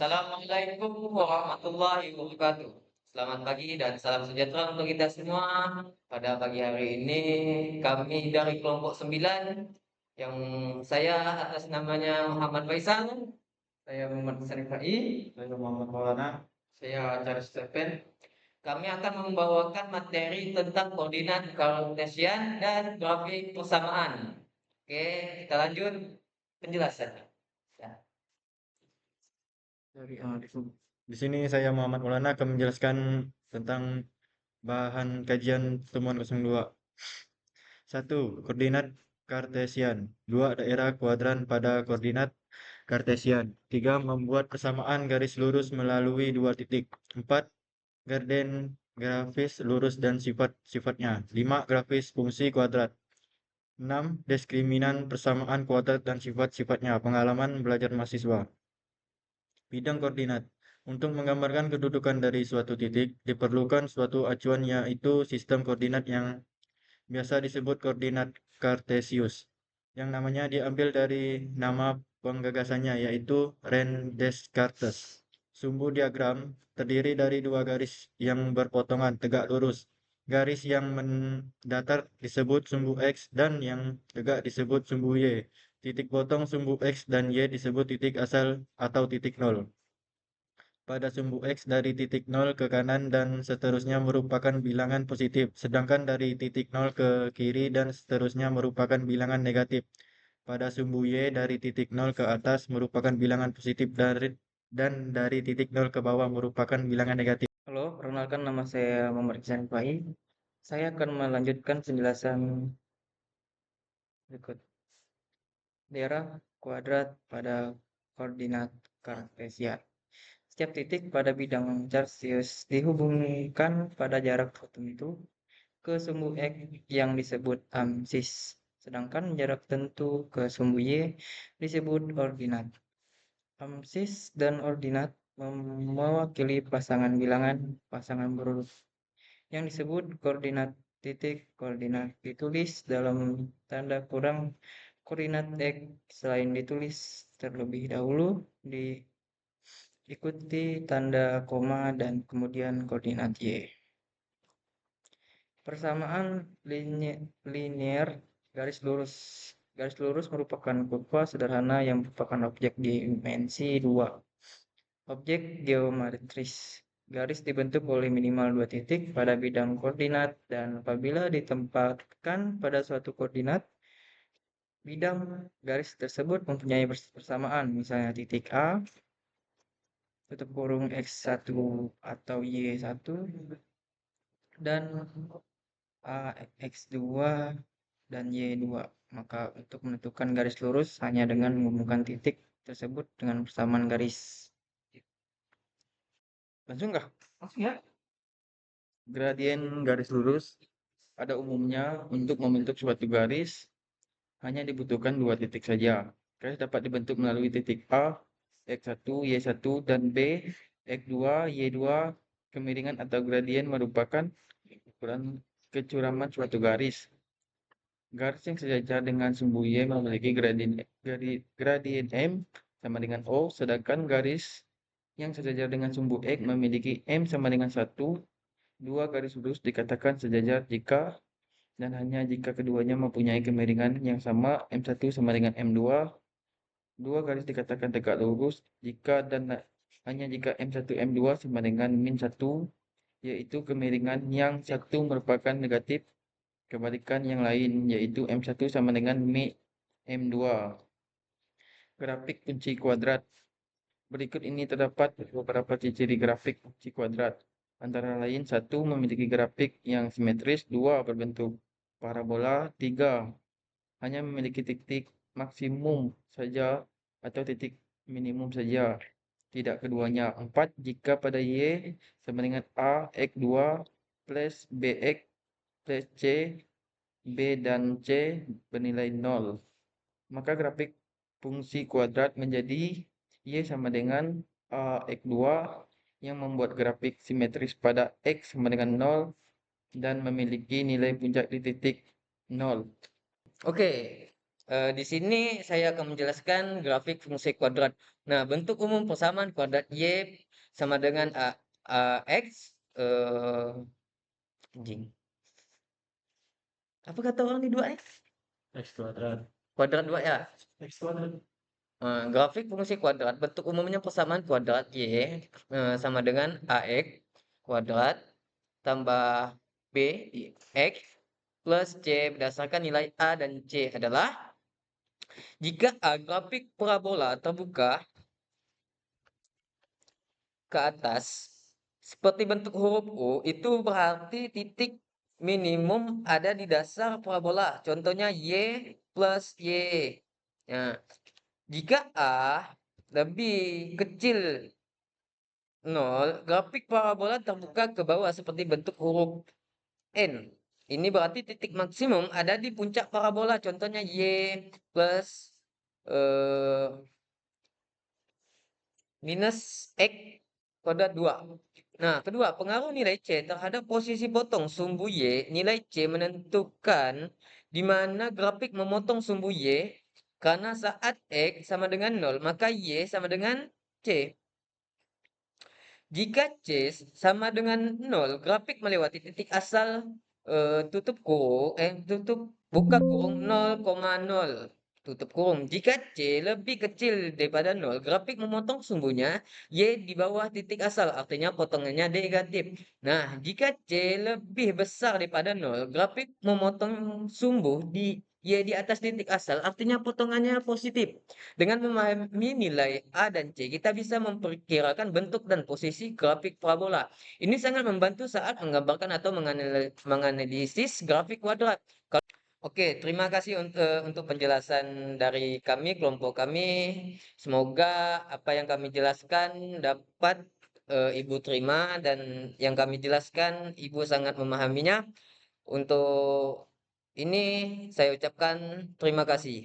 Assalamualaikum warahmatullahi wabarakatuh. Selamat pagi dan salam sejahtera untuk kita semua. Pada pagi hari ini kami dari kelompok 9 yang saya atas namanya Muhammad Faisal, saya Muhammad Sarifai, Saya Muhammad Maulana. saya Charles Stephen. Kami akan membawakan materi tentang koordinat Cartesian dan grafik persamaan. Oke, kita lanjut penjelasan. Ya. Di sini saya Muhammad Maulana akan menjelaskan tentang bahan kajian temuan 02. 1. Koordinat Kartesian. 2. Daerah kuadran pada koordinat Kartesian. 3. Membuat persamaan garis lurus melalui dua titik. 4. Gradien grafis lurus dan sifat-sifatnya. 5. Grafis fungsi kuadrat. 6. Diskriminan persamaan kuadrat dan sifat-sifatnya. Pengalaman belajar mahasiswa. Bidang koordinat. Untuk menggambarkan kedudukan dari suatu titik, diperlukan suatu acuan yaitu sistem koordinat yang biasa disebut koordinat Cartesius, yang namanya diambil dari nama penggagasannya yaitu René Descartes. Sumbu diagram terdiri dari dua garis yang berpotongan tegak lurus. Garis yang mendatar disebut sumbu X dan yang tegak disebut sumbu Y. Titik potong sumbu X dan Y disebut titik asal atau titik nol. Pada sumbu X dari titik 0 ke kanan dan seterusnya merupakan bilangan positif, sedangkan dari titik 0 ke kiri dan seterusnya merupakan bilangan negatif. Pada sumbu Y dari titik 0 ke atas merupakan bilangan positif dan dari titik 0 ke bawah merupakan bilangan negatif. Halo, perkenalkan nama saya Muhammad Ihsan Fahmi. Saya akan melanjutkan penjelasan berikut. Daerah kuadrat pada koordinat Kartesian. Setiap titik pada bidang Celsius dihubungkan pada jarak tertentu ke sumbu X yang disebut absis, sedangkan jarak tertentu ke sumbu Y disebut ordinat. Absis dan ordinat mewakili pasangan bilangan pasangan berurut yang disebut koordinat titik. Koordinat ditulis dalam tanda kurang koordinat X selain ditulis terlebih dahulu diikuti tanda koma dan kemudian koordinat Y. Persamaan linier garis lurus. Garis lurus merupakan kurva sederhana yang merupakan objek dimensi 2. Objek geometris. Garis dibentuk oleh minimal dua titik pada bidang koordinat dan apabila ditempatkan pada suatu koordinat, bidang garis tersebut mempunyai persamaan, misalnya titik A, tutup kurung X1 atau Y1, dan A, X2, dan Y2. Maka untuk menentukan garis lurus hanya dengan menghubungkan titik tersebut dengan persamaan garis. Langsung kah? Langsung ya. Gradien garis lurus pada umumnya untuk membentuk suatu garis hanya dibutuhkan dua titik saja. Garis dapat dibentuk melalui titik A, X1, Y1, dan B, X2, Y2. Kemiringan atau gradien merupakan ukuran kecuraman suatu garis. Garis yang sejajar dengan sumbu Y memiliki gradien M sama dengan O, sedangkan garis yang sejajar dengan sumbu X memiliki M sama dengan 1. Dua garis lurus dikatakan sejajar jika dan hanya jika keduanya mempunyai kemiringan yang sama M1 sama dengan M2. Dua garis dikatakan tegak lurus jika dan hanya jika M1 M2 sama dengan -1, yaitu kemiringan yang satu merupakan negatif. Kebalikan yang lain yaitu M1 sama dengan M2. Grafik kunci kuadrat. Berikut ini terdapat beberapa ciri grafik kunci kuadrat. Antara lain, 1. Memiliki grafik yang simetris. 2. Berbentuk parabola. 3. Hanya memiliki titik maksimum saja atau titik minimum saja, tidak keduanya. 4. Jika pada Y sama dengan A, X2 plus BX plus C, B dan C bernilai 0, maka grafik fungsi kuadrat menjadi Y sama dengan X2 yang membuat grafik simetris pada X sama dengan 0 dan memiliki nilai puncak di titik 0. Oke, Di sini saya akan menjelaskan grafik fungsi kuadrat. Nah, bentuk umum persamaan kuadrat Y sama dengan X, anjing. Apa kata orang di 2 nih? X kuadrat. Kuadrat 2 ya. X kuadrat. Grafik fungsi kuadrat bentuk umumnya persamaan kuadrat Y sama dengan AX kuadrat tambah B X plus C berdasarkan nilai A dan C adalah jika A grafik parabola terbuka ke atas seperti bentuk huruf U, itu berarti titik minimum ada di dasar parabola. Contohnya Y plus Y. Nah, jika A lebih kecil 0, grafik parabola terbuka ke bawah seperti bentuk huruf N. Ini berarti titik maksimum ada di puncak parabola. Contohnya Y plus eh, minus X kuadrat 2. Nah, kedua, pengaruh nilai C terhadap posisi potong sumbu Y. Nilai C menentukan di mana grafik memotong sumbu Y. Karena saat X sama dengan 0, maka Y sama dengan C. Jika C sama dengan 0, grafik melewati titik asal tutup buka kurung 0,0 tutup kurung. Jika C lebih kecil daripada 0, grafik memotong sumbunya Y di bawah titik asal, artinya potongannya negatif. Nah, jika C lebih besar daripada 0, grafik memotong sumbu di Y di atas titik asal, artinya potongannya positif. Dengan memahami nilai A dan C, kita bisa memperkirakan bentuk dan posisi grafik parabola. Ini sangat membantu saat menggambarkan atau menganalisis grafik kuadrat. Oke, terima kasih untuk penjelasan dari kami, kelompok kami. Semoga apa yang kami jelaskan dapat Ibu terima dan yang kami jelaskan Ibu sangat memahaminya. Untuk ini saya ucapkan terima kasih.